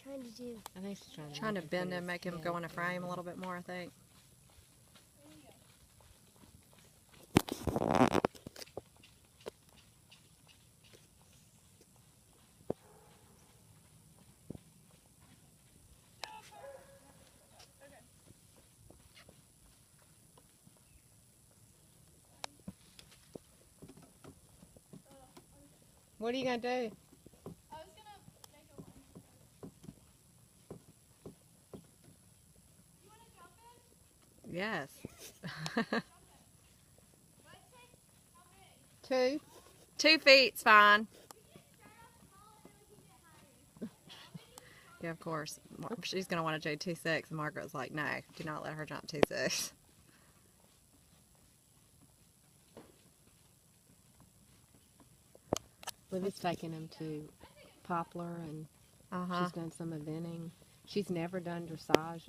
trying to do? I think she's Trying to bend him, make him go in a frame a little bit more, I think. What are you going to do? I was gonna make a line. You wanna jump in? Yes. Jump in. Let's say how big? 2. 2 feet's fine. We can start off small and then we can get higher. Yeah, of course. She's going to want to do 2.6, and Margaret's like, no, do not let her jump 2.6. Libby's taking him to Poplar, and she's done some eventing. She's never done dressage.